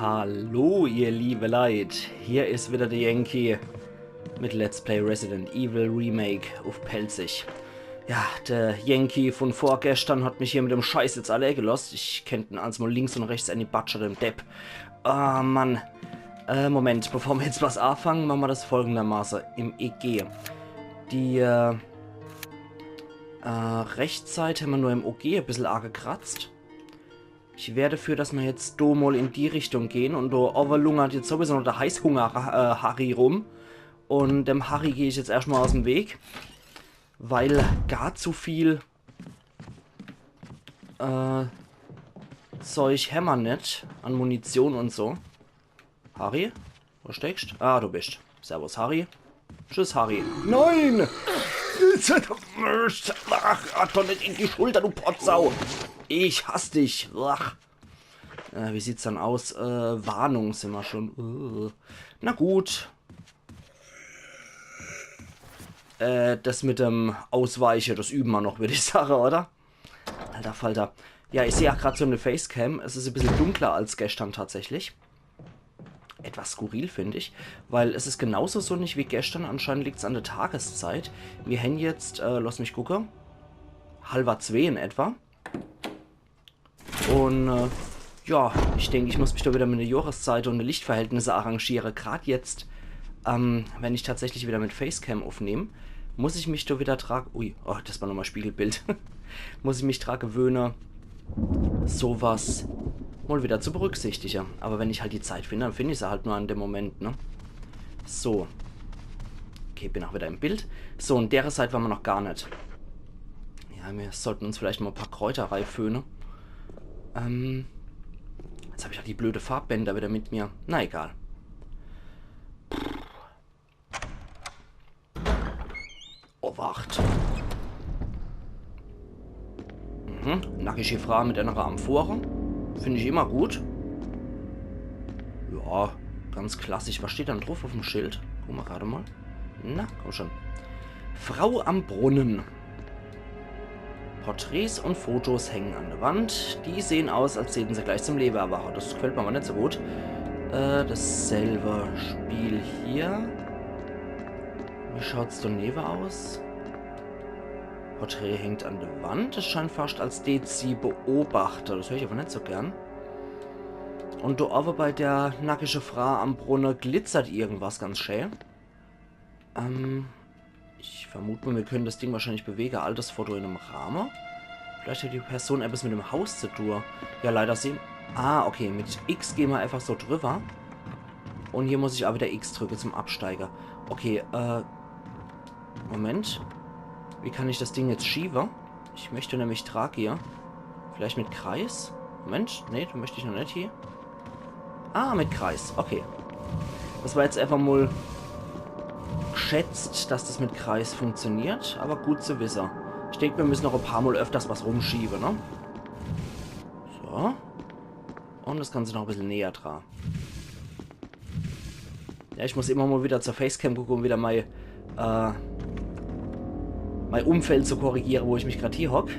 Hallo ihr liebe Leid, hier ist wieder der Yankee mit Let's Play Resident Evil Remake auf Pelzig. Ja, der Yankee von vorgestern hat mich hier mit dem Scheiß jetzt alle gelost. Ich kennt ihn als mal links und rechts an die Batscher, dem Depp. Ah, Mann. Moment, bevor wir jetzt was anfangen, machen wir das folgendermaßen. Im EG. Die Rechtsseite haben wir nur im OG ein bisschen arg gekratzt. Ich wäre dafür, dass wir jetzt do mal in die Richtung gehen und da overlungert jetzt sowieso noch der Heißhunger Harry rum. Und dem Harry gehe ich jetzt erstmal aus dem Weg, weil gar zu viel Zeug hämmer nicht an Munition und so. Harry? Wo steckst? Ah, du bist. Servus, Harry. Tschüss, Harry. Nein! Ach, doch nicht in die Schulter, du Potsau! Ich hasse dich! Ach. Wie sieht's dann aus? Warnung sind wir schon. Na gut. Das mit dem Ausweichen, das üben wir noch, würde ich sagen, oder? Alter Falter. Ja, ich sehe auch gerade so eine Facecam. Es ist ein bisschen dunkler als gestern tatsächlich. Etwas skurril, finde ich. Weil es ist genauso sonnig wie gestern. Anscheinend liegt es an der Tageszeit. Wir haben jetzt, lass mich gucken, 1:30 in etwa. Und, ja, ich denke, ich muss mich da wieder mit der Jahreszeit und den Lichtverhältnissen arrangieren. Gerade jetzt, wenn ich tatsächlich wieder mit Facecam aufnehme, muss ich mich da wieder dran... Ui, oh, das war nochmal Spiegelbild. Muss ich mich dran gewöhnen, sowas mal wieder zu berücksichtigen. Aber wenn ich halt die Zeit finde, dann finde ich sie halt nur an dem Moment, ne? So. Okay, bin auch wieder im Bild. So, und der Seite waren wir noch gar nicht. Ja, wir sollten uns vielleicht mal ein paar Kräuter reiföhnen. Jetzt habe ich halt die blöde Farbbänder wieder mit mir. Na egal. Oh, wacht. Nackige Frau mit einer Amphore. Finde ich immer gut. Ja, ganz klassisch. Was steht dann drauf auf dem Schild? Guck mal gerade mal. Na, komm schon. Frau am Brunnen. Porträts und Fotos hängen an der Wand. Die sehen aus, als säten sie gleich zum Leben erwachen. Das gefällt mir aber nicht so gut. Dasselbe Spiel hier. Wie schaut's daneben aus? Porträt hängt an der Wand. Es scheint fast als Dezi-Beobachter. Das höre ich aber nicht so gern. Und da aber bei der nackige Frau am Brunnen glitzert irgendwas ganz schön. Ich vermute mal, wir können das Ding wahrscheinlich bewegen. Altes Foto in einem Rahmen. Vielleicht hat die Person etwas mit dem Haus zu tun. Ja, leider sehen... Ah, okay. Mit X gehen wir einfach so drüber. Und hier muss ich aber wieder X drücken zum Absteiger. Okay, Moment. Wie kann ich das Ding jetzt schieben? Ich möchte nämlich Trag hier. Vielleicht mit Kreis? Moment. Nee, das möchte ich noch nicht hier. Ah, mit Kreis. Okay. Das war jetzt einfach mal geschätzt, dass das mit Kreis funktioniert. Aber gut zu wissen. Ich denke, wir müssen noch ein paar Mal öfters was rumschieben, ne? So. Und das Ganze noch ein bisschen näher dran. Ja, ich muss immer mal wieder zur Facecam gucken, um wieder mein Umfeld zu korrigieren, wo ich mich gerade hier hock.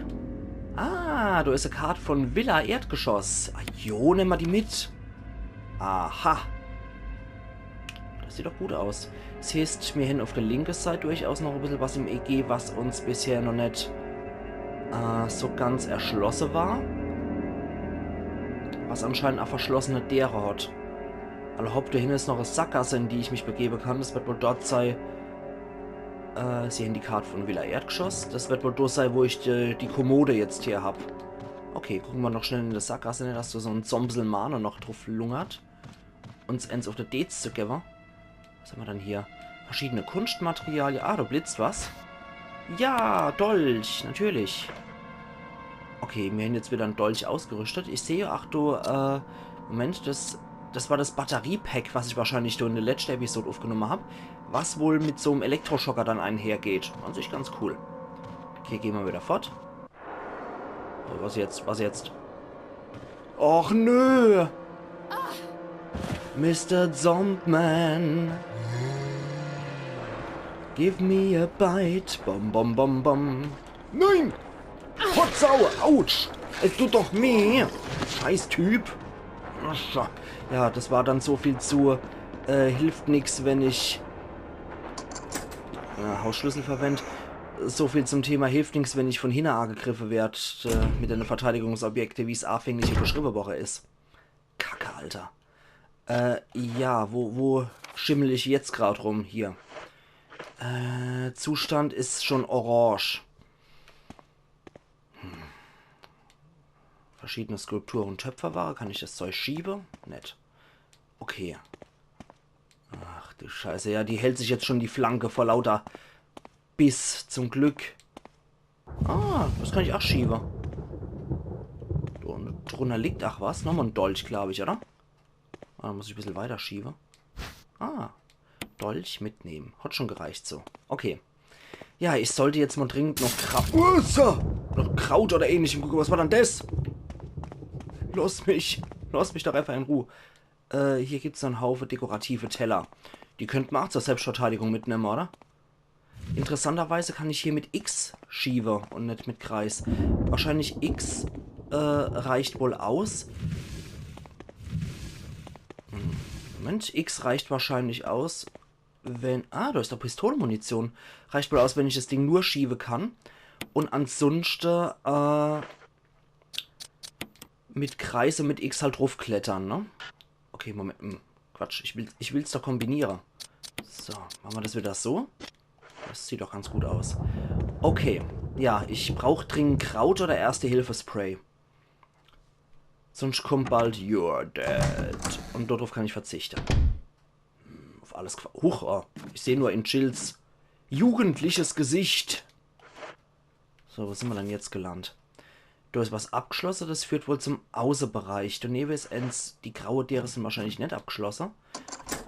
Ah, da ist eine Karte von Villa Erdgeschoss. Ah, jo, nehmen wir die mit. Aha. Das sieht doch gut aus. Das heißt, wir haben auf der linken Seite durchaus noch ein bisschen was im EG, was uns bisher noch nicht so ganz erschlossen war. Was anscheinend auch verschlossene derer hat. Also hopp, dahin ist noch eine Sackgasse, in die ich mich begeben kann. Das wird wohl dort sein. Sie haben die Karte von Villa Erdgeschoss. Das wird wohl dort sein, wo ich die Kommode jetzt hier habe. Okay, gucken wir noch schnell in der Sackgasse, nicht, dass du so ein Zombselmaner noch drauf lungert. Uns eins auf der Dates zu geben. Was haben wir dann hier? Verschiedene Kunstmaterialien. Ah, da blitzt was. Ja, Dolch, natürlich. Okay, wir haben jetzt wieder einen Dolch ausgerüstet. Ich sehe, ach du, Moment, das war das Batteriepack, was ich wahrscheinlich in der letzten Episode aufgenommen habe. Was wohl mit so einem Elektroschocker dann einhergeht. An sich ganz cool. Okay, gehen wir wieder fort. Oh, was jetzt? Was jetzt? Och nö! Mr. Zombman. Give me a bite. Bom, bom, bom, bom. Nein! Potsau! Autsch! Es tut doch weh! Scheiß Typ! Ja, das war dann so viel zu... hilft nichts, wenn ich... Hausschlüssel verwende. So viel zum Thema hilft nichts, wenn ich von hinten angegriffen werde mit den Verteidigungsobjekten, wie es anfänglich beschrieben worden ist. Kacke, Alter. Ja, wo schimmel ich jetzt gerade rum? Hier. Zustand ist schon orange. Verschiedene Skulpturen und Töpferware. Kann ich das Zeug schieben? Nett. Okay. Ach du Scheiße. Ja, die hält sich jetzt schon die Flanke vor lauter Biss. Zum Glück. Ah, das kann ich auch schieben. Drunter liegt, ach was? Nochmal ein Dolch, glaube ich, oder? Ah, da muss ich ein bisschen weiter schieben. Ah, Dolch mitnehmen. Hat schon gereicht so. Okay. Ja, ich sollte jetzt mal dringend noch Kraut oder ähnlichem gucken. Was war denn das? Lass mich doch einfach in Ruhe. Hier gibt es einen Haufen dekorative Teller. Die könnten wir auch zur Selbstverteidigung mitnehmen, oder? Interessanterweise kann ich hier mit X schieben und nicht mit Kreis. Wahrscheinlich X reicht wohl aus. Moment, X reicht wahrscheinlich aus, wenn... Ah, da ist doch Pistolenmunition. Reicht wohl aus, wenn ich das Ding nur schieben kann. Und ansonsten mit Kreis und mit X halt draufklettern, ne? Okay, Moment. Quatsch, ich will's doch kombinieren. So, machen wir das wieder so. Das sieht doch ganz gut aus. Okay, ja, ich brauche dringend Kraut oder Erste-Hilfe-Spray. Sonst kommt bald You're dead. Und darauf kann ich verzichten. Auf alles... Huch, oh, ich sehe nur in Chills jugendliches Gesicht. So, wo sind wir denn jetzt gelandet? Da ist was abgeschlossen, das führt wohl zum Außenbereich. Daneben ist eins, die graue Tiere sind wahrscheinlich nicht abgeschlossen.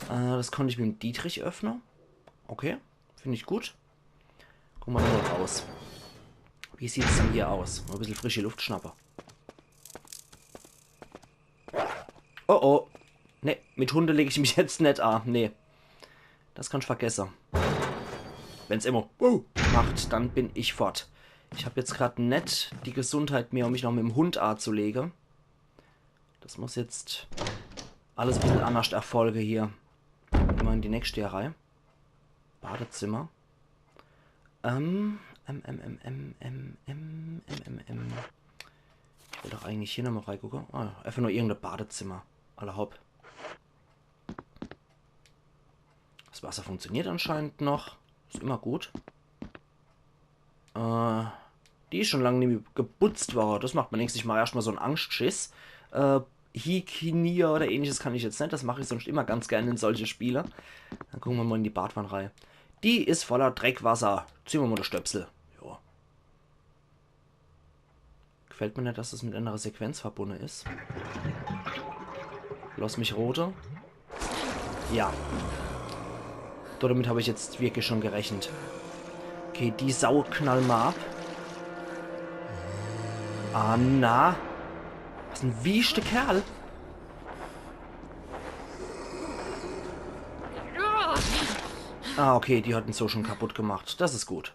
Das konnte ich mit dem Dietrich öffnen. Okay, finde ich gut. Gucken wir mal raus. Wie sieht es denn hier aus? Mal ein bisschen frische Luft schnappen. Oh oh. Ne, mit Hunde lege ich mich jetzt nicht an. Nee. Das kann ich vergessen. Wenn es immer macht, dann bin ich fort. Ich habe jetzt gerade nicht die Gesundheit mehr, um mich noch mit dem Hund anzulegen. Das muss jetzt alles ein bisschen anders erfolgen hier. Immer in die nächste Reihe. Badezimmer. Ich will doch eigentlich hier nochmal reingucken. Ah, einfach nur irgendein Badezimmer. Aller hopp. Das Wasser funktioniert anscheinend noch. Ist immer gut. Die ist schon lange nicht mehr geputzt worden. Das macht man nichts. Ich mache erstmal so einen Angstschiss. Hikinier oder ähnliches kann ich jetzt nicht. Das mache ich sonst immer ganz gerne in solche Spiele. Dann gucken wir mal in die Badwanne rein. Die ist voller Dreckwasser. Ziehen wir mal den Stöpsel. Jo. Gefällt mir nicht, dass das mit einer Sequenz verbunden ist. Lass mich rote. Ja. Damit habe ich jetzt wirklich schon gerechnet. Okay, die Sau knallen wir ab. Ah, na. Was ein wiechte Kerl. Ah, okay, die hatten so schon kaputt gemacht. Das ist gut.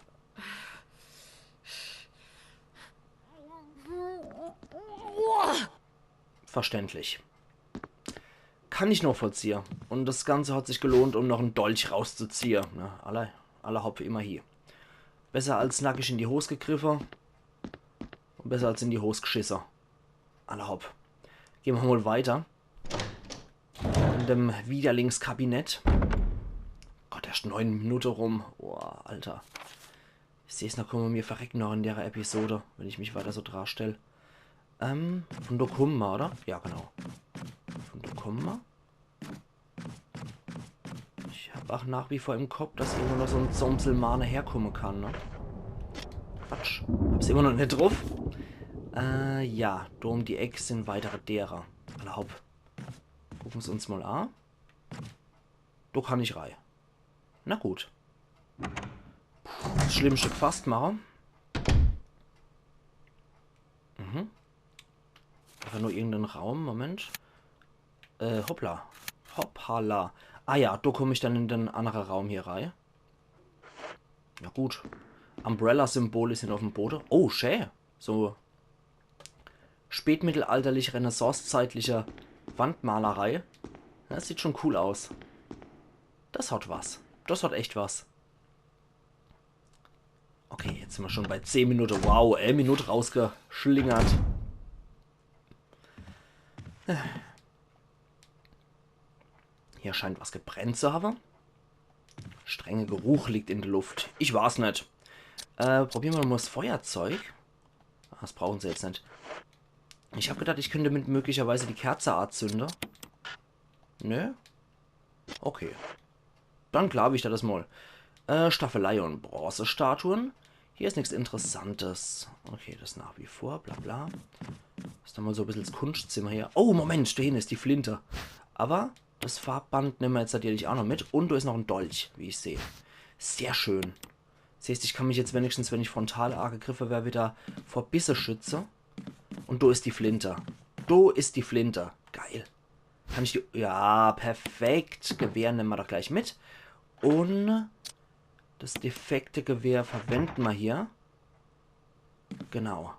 Verständlich. Kann ich noch vollziehen. Und das Ganze hat sich gelohnt, um noch einen Dolch rauszuziehen. Na, alle hopp immer hier. Besser als nackig in die Hose gegriffen. Und besser als in die Hose geschissen. Alle hopp. Gehen wir mal weiter. In dem Widerlingskabinett. Gott, erst 9 Minuten rum. Boah, Alter. Ich sehe es noch, können wir mir verrecken noch in der Episode, wenn ich mich weiter so darstelle. Von Dokumma, oder? Ja, genau. Von Dokumma. Ich habe auch nach wie vor im Kopf, dass irgendwo noch so ein Zomselmane herkommen kann, ne? Quatsch. Hab's immer noch nicht drauf. Ja, da um die Ecke sind weitere derer. Alle hopp. Gucken wir es uns mal an. Da kann ich rein. Na gut. Das Schlimmste fast machen. Einfach nur irgendeinen Raum. Moment. Hoppla. Hoppala. Ah ja, da komme ich dann in den anderen Raum hier rein. Ja gut. Umbrella-Symbole sind auf dem Boden. Oh, schön. So spätmittelalterlich, renaissancezeitlicher Wandmalerei. Das sieht schon cool aus. Das hat was. Das hat echt was. Okay, jetzt sind wir schon bei 10 Minuten. Wow, 1 Minute rausgeschlingert. Hier scheint was gebrennt zu haben. Strenger Geruch liegt in der Luft. Ich weiß nicht. Probieren wir mal das Feuerzeug. Das brauchen sie jetzt nicht. Ich habe gedacht, ich könnte mit möglicherweise die Kerze anzünden. Nö? Okay. Dann glaube ich das mal. Staffelei und Bronzestatuen. Hier ist nichts Interessantes. Okay, das nach wie vor, bla bla. Das ist dann mal so ein bisschen das Kunstzimmer hier. Oh, Moment, da hinten ist die Flinte. Aber das Farbband nehmen wir jetzt natürlich auch noch mit. Und da ist noch ein Dolch, wie ich sehe. Sehr schön. Das heißt, ich kann mich jetzt wenigstens, wenn ich frontal angegriffen wäre, wieder vor Bisse schützen. Und da ist die Flinte. Da ist die Flinte. Geil. Kann ich die... Ja, perfekt. Gewehr nehmen wir doch gleich mit. Und das defekte Gewehr verwenden wir hier. Genau.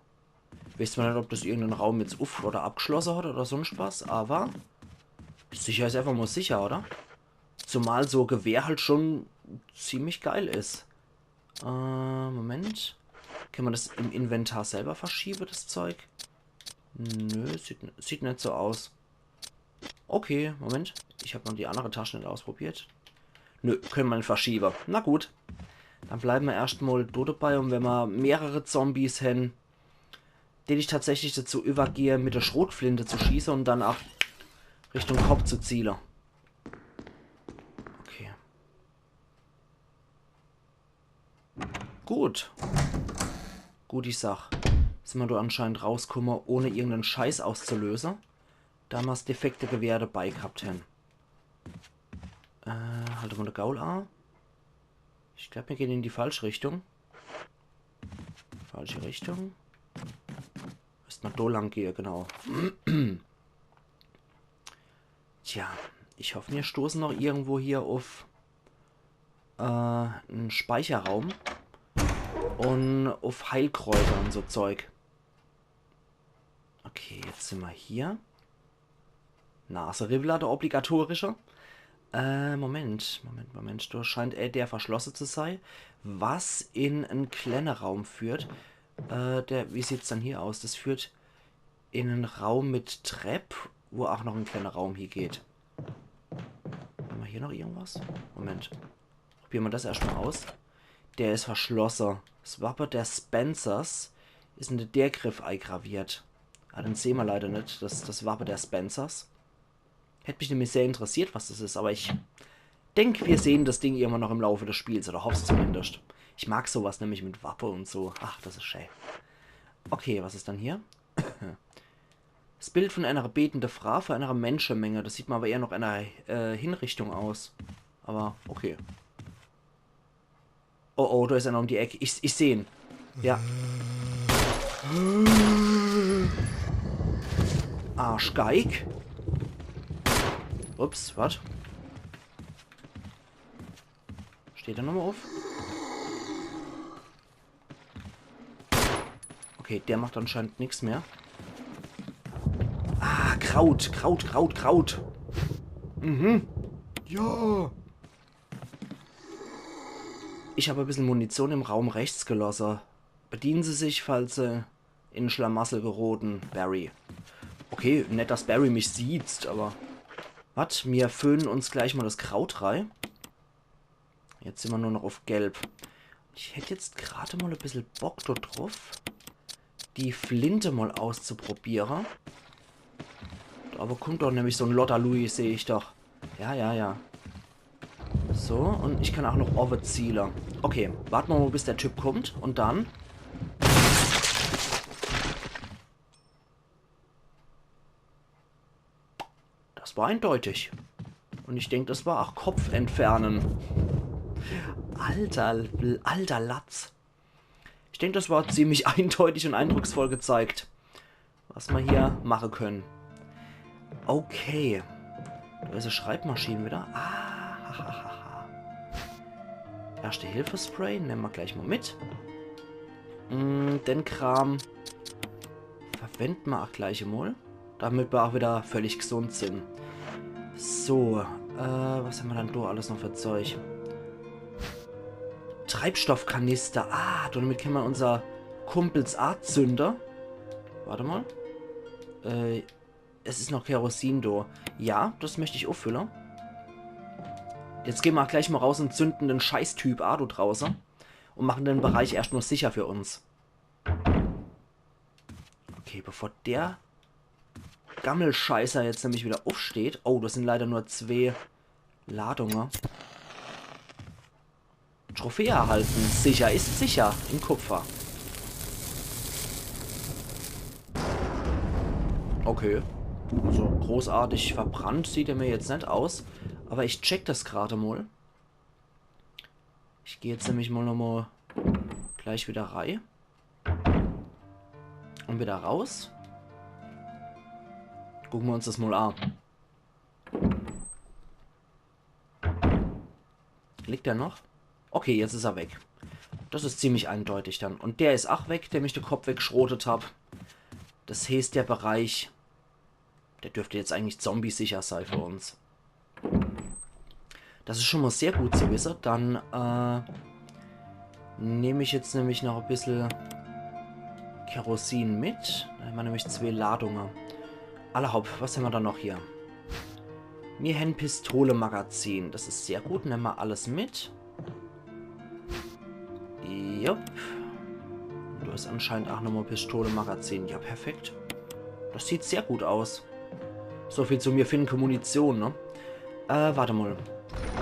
Weiß zwar nicht, ob das irgendeinen Raum jetzt auf oder abgeschlossen hat oder sonst was, aber sicher ist einfach mal sicher, oder? Zumal so Gewehr halt schon ziemlich geil ist. Moment. Kann man das im Inventar selber verschieben, das Zeug? Nö, sieht nicht so aus. Okay, Moment. Ich habe noch die andere Tasche nicht ausprobiert. Nö, können wir nicht verschieben. Na gut. Dann bleiben wir erstmal da dabei. Und wenn wir mehrere Zombies haben, den ich tatsächlich dazu übergehe, mit der Schrotflinte zu schießen und dann auch Richtung Kopf zu zielen. Okay. Gut. Gut, ich sag. Sind wir da anscheinend rauskommen, ohne irgendeinen Scheiß auszulösen. Da wir das defekte Gewehr dabei gehabt haben. Halt mal der Gaul an. Ich glaube, wir gehen in die falsche Richtung. Falsche Richtung. Müsste man da lang gehen, genau. Tja, ich hoffe, wir stoßen noch irgendwo hier auf einen Speicherraum. Und auf Heilkräuter und so Zeug. Okay, jetzt sind wir hier. Naseribbler, der obligatorische. Moment. Da scheint der verschlossen zu sein. Was in einen kleinen Raum führt. Wie sieht es dann hier aus? Das führt in einen Raum mit Treppe, wo auch noch ein kleiner Raum hier geht. Haben wir hier noch irgendwas? Moment. Probieren wir das erstmal aus. Der ist verschlossen. Das Wappen der Spencers ist in der Griff eingraviert. Ah, den sehen wir leider nicht. Das Wappen der Spencers. Hätte mich nämlich sehr interessiert, was das ist, aber ich denke, wir sehen das Ding irgendwann noch im Laufe des Spiels, oder hoffe es zumindest. Ich mag sowas nämlich mit Wappe und so. Ach, das ist schön. Okay, was ist dann hier? Das Bild von einer betenden Frau für einer Menschenmenge. Das sieht mal aber eher noch einer Hinrichtung aus. Aber, okay. Oh, oh, da ist einer um die Ecke. Ich sehe ihn. Ja. Arschgeig. Ups, was? Steht er nochmal auf? Okay, der macht anscheinend nichts mehr. Ah, Kraut. Mhm. Ja. Ich habe ein bisschen Munition im Raum rechts gelassen. Bedienen Sie sich, falls Sie in Schlamassel geraten, Barry. Okay, nett, dass Barry mich sieht, aber... Was? Wir föhnen uns gleich mal das Kraut rein. Jetzt sind wir nur noch auf Gelb. Ich hätte jetzt gerade mal ein bisschen Bock da drauf, die Flinte mal auszuprobieren. Aber kommt doch nämlich so ein Lotta Louis, sehe ich doch. Ja. So, und ich kann auch noch Owe zielen. Okay, warten wir mal, bis der Typ kommt. Und dann... Das war eindeutig. Und ich denke, das war auch Kopf entfernen. Alter Latz. Ich denke, das war ziemlich eindeutig und eindrucksvoll gezeigt, was wir hier machen können. Okay. Da ist eine Schreibmaschine wieder. Erste-Hilfe-Spray nehmen wir gleich mal mit. Den Kram verwenden wir auch gleich mal. Damit wir auch wieder völlig gesund sind. So, was haben wir dann da alles noch für Zeug? Treibstoffkanister. Ah, damit kennen wir unser Kumpels Artzünder. Warte mal. Es ist noch Kerosin da. Ja, das möchte ich auffüllen. Jetzt gehen wir gleich mal raus und zünden den Scheißtyp Ado draußen. Und machen den Bereich erst nur sicher für uns. Okay, bevor der Gammelscheißer jetzt nämlich wieder aufsteht. Oh, das sind leider nur 2 Ladungen. Trophäe erhalten. Sicher ist sicher. In Kupfer. Okay. So großartig verbrannt sieht er mir jetzt nicht aus. Aber ich check das gerade mal. Ich gehe jetzt nämlich mal nochmal gleich wieder rein. Und wieder raus. Gucken wir uns das mal an. Liegt er noch? Okay, jetzt ist er weg. Das ist ziemlich eindeutig dann. Und der ist auch weg, der mich den Kopf weggeschrotet hat. Das heißt, der Bereich, der dürfte jetzt eigentlich zombie-sicher sein für uns. Das ist schon mal sehr gut zu wissen. Dann nehme ich jetzt nämlich noch ein bisschen Kerosin mit. Da haben wir nämlich 2 Ladungen. Allerhaupt, was haben wir dann noch hier? Wir haben Pistole-Magazin. Das ist sehr gut. Nehmen wir alles mit. Jupp. Du hast anscheinend auch nochmal Pistole-Magazin. Ja, perfekt. Das sieht sehr gut aus. So viel zu mir finden Munition, ne? Warte mal.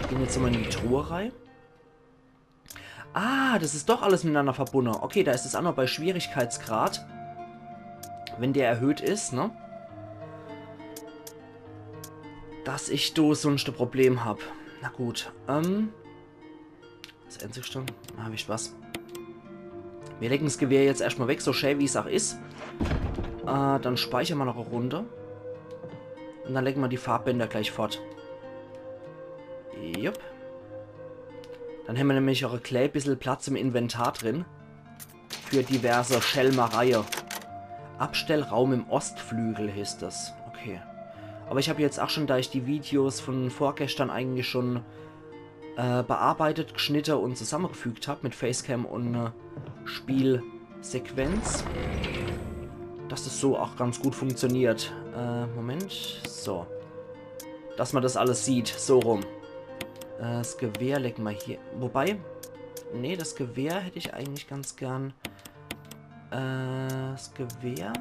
Wir gehen jetzt mal in die Truhe rein. Ah, das ist doch alles miteinander verbunden. Okay, da ist es auch noch bei Schwierigkeitsgrad. Wenn der erhöht ist, ne? Dass ich da sonst ein Problem habe. Na gut. Das Einzigste. Da habe ich was. Wir legen das Gewehr jetzt erstmal weg, so schön wie es auch ist. Dann speichern wir noch eine Runde. Und dann legen wir die Farbbänder gleich fort. Jupp. Dann haben wir nämlich auch ein bisschen Platz im Inventar drin. Für diverse Schelmereien. Abstellraum im Ostflügel hieß das. Okay. Aber ich habe jetzt auch schon, da ich die Videos von vorgestern eigentlich schon bearbeitet, geschnitten und zusammengefügt habe mit Facecam und Spielsequenz, dass das so auch ganz gut funktioniert. Moment. So. Dass man das alles sieht. So rum. Das Gewehr legen wir hier. Wobei. Nee, das Gewehr hätte ich eigentlich ganz gern. Das Gewehr.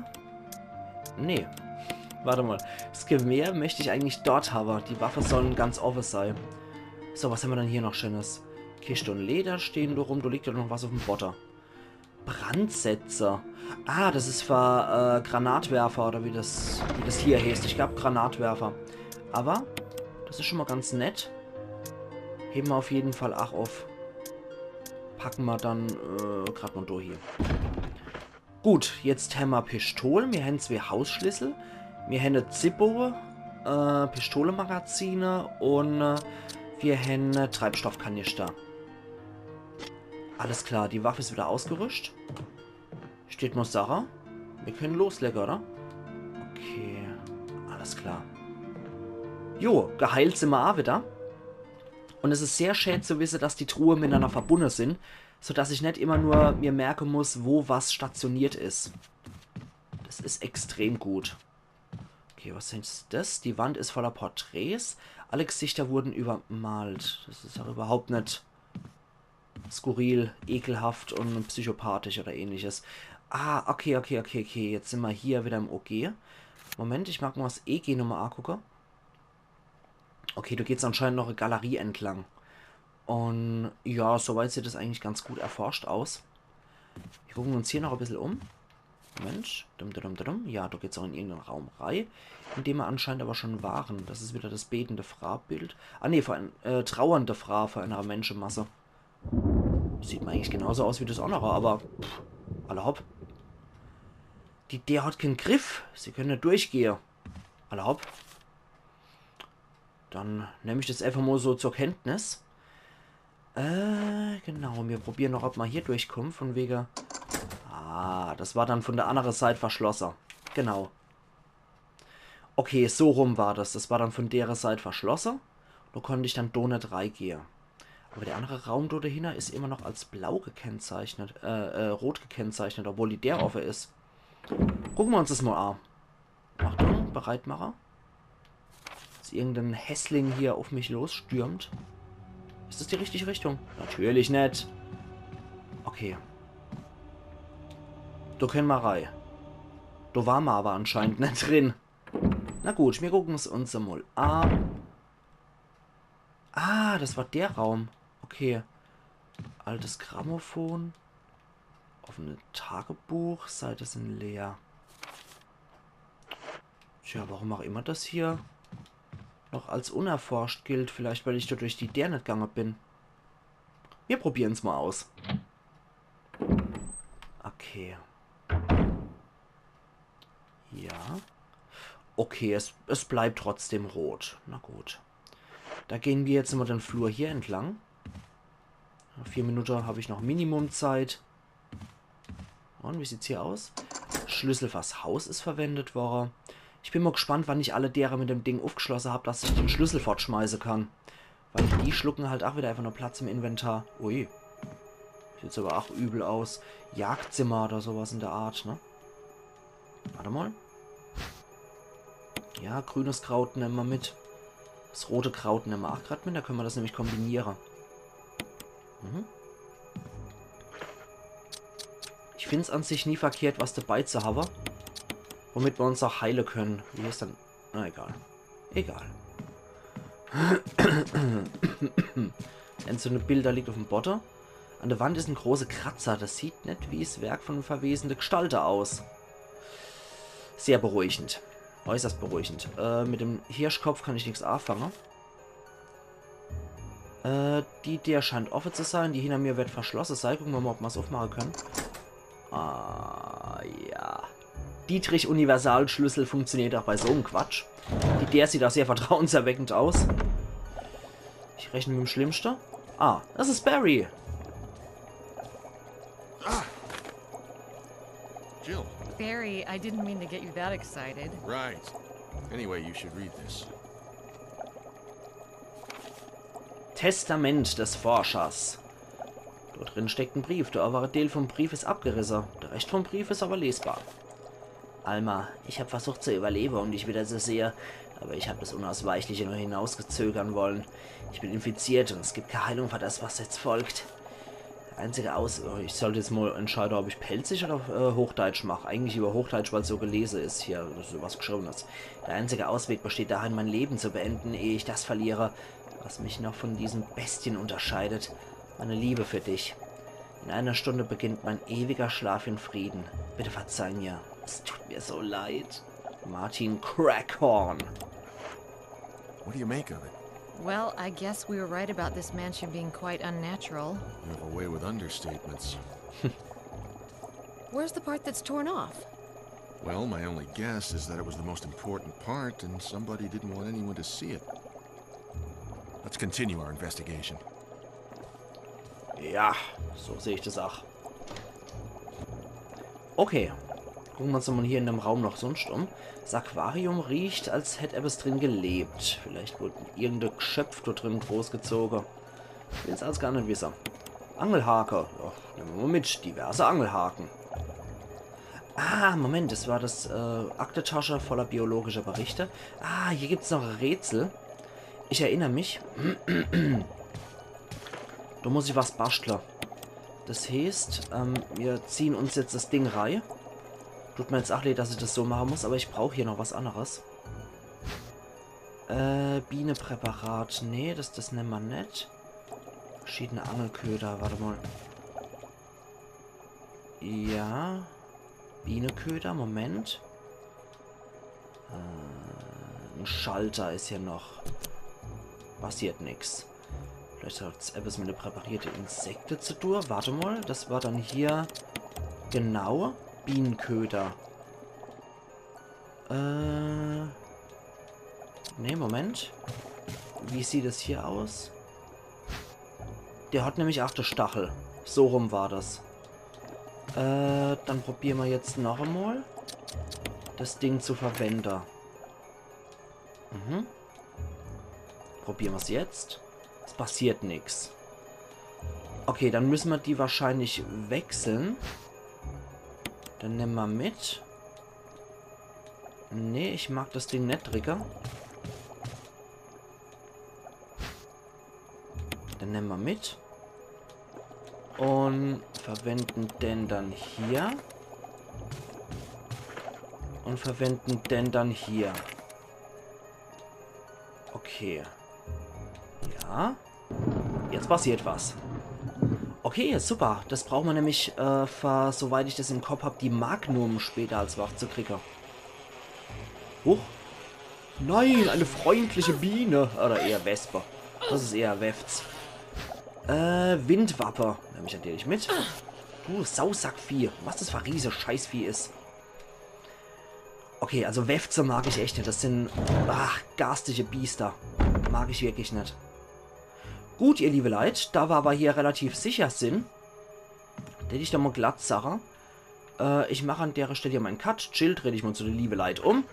Nee. Warte mal. Das Gewehr möchte ich eigentlich dort haben. Die Waffe sollen ganz offen sein. So, was haben wir dann hier noch Schönes? Kiste und Leder stehen da rum. Da liegt ja noch was auf dem Botter. Brandsetzer. Ah, das ist für Granatwerfer oder wie das hier heißt. Ich glaube Granatwerfer. Aber das ist schon mal ganz nett. Heben wir auf jeden Fall auch auf. Packen wir dann gerade mal durch hier. Gut, jetzt haben wir Pistolen. Wir haben 2 Hausschlüssel. Wir haben eine Zippo, Pistolemagazine und wir haben Treibstoffkanister. Alles klar, die Waffe ist wieder ausgerüstet. Steht noch Sache. Wir können loslegen, oder? Okay, alles klar. Jo, geheilt sind wir auch wieder. Und es ist sehr schön zu wissen, dass die Truhen miteinander verbunden sind, sodass ich nicht immer nur mir merken muss, wo was stationiert ist. Das ist extrem gut. Okay, was ist das? Die Wand ist voller Porträts. Alle Gesichter wurden übermalt. Das ist auch überhaupt nicht skurril, ekelhaft und psychopathisch oder ähnliches. Ah, okay. Jetzt sind wir hier wieder im OG. Moment, ich mag mal das EG nochmal angucken. Okay, du gehst anscheinend noch eine Galerie entlang. Und ja, soweit sieht das eigentlich ganz gut erforscht aus. Wir gucken uns hier noch ein bisschen um. Mensch, ja, du gehst auch in irgendeinen Raum rein, in dem wir anscheinend aber schon waren. Das ist wieder das betende Frau-Bild. Ah ne, trauernde Frau vor einer Menschenmasse. Sieht man eigentlich genauso aus wie das andere, aber alle hopp. Der hat keinen Griff. Sie können nicht durchgehen. Alle hopp. Dann nehme ich das einfach mal so zur Kenntnis. Genau, wir probieren noch, ob man hier durchkommt, von wegen... Ah, das war dann von der anderen Seite verschlossen. Genau. Okay, so rum war das. Das war dann von der Seite verschlossen. Da konnte ich dann da nicht reingehen. Aber der andere Raum da dahinter ist immer noch als blau gekennzeichnet. Rot gekennzeichnet, obwohl die der offen ist. Gucken wir uns das mal an. Achtung, Bereitmacher. Dass irgendein Hässling hier auf mich losstürmt. Ist das die richtige Richtung? Natürlich nicht. Okay. Da können wir rein. Da waren wir aber anscheinend nicht drin. Na gut, wir gucken es uns mal an. Ah, das war der Raum. Okay. Altes Grammophon. Offene Tagebuch. Seiten sind leer. Tja, warum auch immer das hier noch als unerforscht gilt. Vielleicht, weil ich da durch die der nicht gegangen bin. Wir probieren es mal aus. Okay. Ja. Okay, es bleibt trotzdem rot. Na gut. Da gehen wir jetzt immer den Flur hier entlang. 4 Minuten habe ich noch Minimumzeit. Und wie sieht es hier aus? Schlüssel fürs Haus ist verwendet worden. Ich bin mal gespannt, wann ich alle derer mit dem Ding aufgeschlossen habe, dass ich den Schlüssel fortschmeißen kann. Weil die schlucken halt auch wieder einfach nur Platz im Inventar. Ui. Sieht jetzt aber auch übel aus. Jagdzimmer oder sowas in der Art, ne? Warte mal. Ja, grünes Kraut nehmen wir mit. Das rote Kraut nehmen wir auch gerade mit. Da können wir das nämlich kombinieren. Mhm. Ich finde es an sich nie verkehrt, was dabei zu haben. Womit wir uns auch heilen können. Wie ist dann... Na, egal. Egal. Entzündete Bilder liegt auf dem Boden. An der Wand ist ein großer Kratzer. Das sieht nicht wie das Werk von verwesender Gestalte aus. Sehr beruhigend. Äußerst beruhigend. Mit dem Hirschkopf kann ich nichts anfangen. Der scheint offen zu sein. Die hinter mir wird verschlossen sein. Gucken wir mal, ob wir es aufmachen können. Ah, ja. Dietrich Universalschlüssel funktioniert auch bei so einem Quatsch. Der sieht auch sehr vertrauenserweckend aus. Ich rechne mit dem Schlimmsten. Ah, das ist Barry. Ah. Jill. Barry, I didn't mean to get you that excited. Right. Anyway, you should read this. Testament des Forschers. Dort drin steckt ein Brief. Der obere Teil vom Brief ist abgerissen. Der Rest vom Brief ist aber lesbar. Alma, ich habe versucht zu überleben und dich wieder zu sehen, aber ich habe das Unausweichliche nur hinausgezögern wollen. Ich bin infiziert und es gibt keine Heilung für das, was jetzt folgt. Der einzige ich sollte jetzt mal entscheiden, ob ich Pelzig oder Hochdeutsch mache. Eigentlich über Hochdeutsch, weil es so gelesen ist hier, so was geschrieben ist. Der einzige Ausweg besteht darin, mein Leben zu beenden, ehe ich das verliere, was mich noch von diesen Bestien unterscheidet. Meine Liebe für dich. In einer Stunde beginnt mein ewiger Schlaf in Frieden. Bitte verzeih mir. Es tut mir so leid. Martin Crackhorn. What do you make of it? Well, I guess we were right about this mansion being quite unnatural. You have a way with understatements. Where's the part that's torn off? Well, my only guess is that it was the most important part and somebody didn't want anyone to see it. Let's continue our investigation. Ja, so sehe ich das auch. Okay. Gucken wir uns mal hier in dem Raum noch sonst um. Das Aquarium riecht, als hätte etwas drin gelebt. Vielleicht wurde irgendein Geschöpf dort drin großgezogen. Ich will es alles gar nicht wissen. Angelhaken. Ja, nehmen wir mal mit. Diverse Angelhaken. Ah, Moment. Das war das Aktentasche voller biologischer Berichte. Ah, hier gibt es noch ein Rätsel. Ich erinnere mich. Da muss ich was basteln. Das heißt, wir ziehen uns jetzt das Ding rein. Tut mir jetzt auch leid, dass ich das so machen muss, aber ich brauche hier noch was anderes. Bienenpräparat. Nee, das nennen wir nicht. Verschiedene Angelköder. Warte mal. Ja. Bienenköder, Moment. Ein Schalter ist hier noch. Passiert nichts. Vielleicht hat es etwas mit der präparierte Insekten zu tun. Warte mal, das war dann hier genau Bienenköder. Ne, Moment. Wie sieht es hier aus? Der hat nämlich 8 Stachel. So rum war das. Dann probieren wir jetzt noch einmal das Ding zu verwenden. Mhm. Probieren wir es jetzt. Es passiert nichts. Okay, dann müssen wir die wahrscheinlich wechseln. Dann nehmen wir mit. Nee, ich mag das Ding nicht, Trigger. Dann nehmen wir mit. Und verwenden den dann hier. Und verwenden den dann hier. Okay. Ja. Jetzt passiert was. Okay, super. Das brauchen wir nämlich, soweit ich das im Kopf habe, die Magnum später als Waffe zu kriegen. Huch. Nein, eine freundliche Biene. Oder eher Wespe. Das ist eher Wefts. Windwapper. Nehme ich natürlich mit. Du Sausackvieh. Was das für ein riese Scheißvieh ist. Okay, also Wefze mag ich echt nicht. Das sind garstige Biester. Mag ich wirklich nicht. Gut, ihr liebe Leute, da wir aber hier relativ sicher sind, hätte ich doch mal glatt Sache. Ich mache an der Stelle hier meinen Cut. Chill, drehe ich mal zu der liebe Leute um.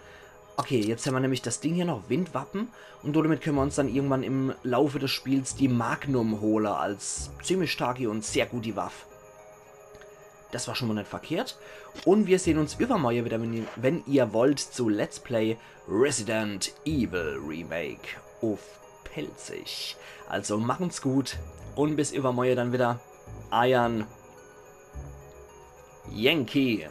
Okay, jetzt haben wir nämlich das Ding hier noch, Windwappen. Und damit können wir uns dann irgendwann im Laufe des Spiels die Magnum holen als ziemlich starke und sehr gute Waffe. Das war schon mal nicht verkehrt. Und wir sehen uns übermorgen wieder, wenn ihr wollt, zu Let's Play Resident Evil Remake auf Pelzig. Also machen's gut und bis übermorgen dann wieder. Iron Yankee.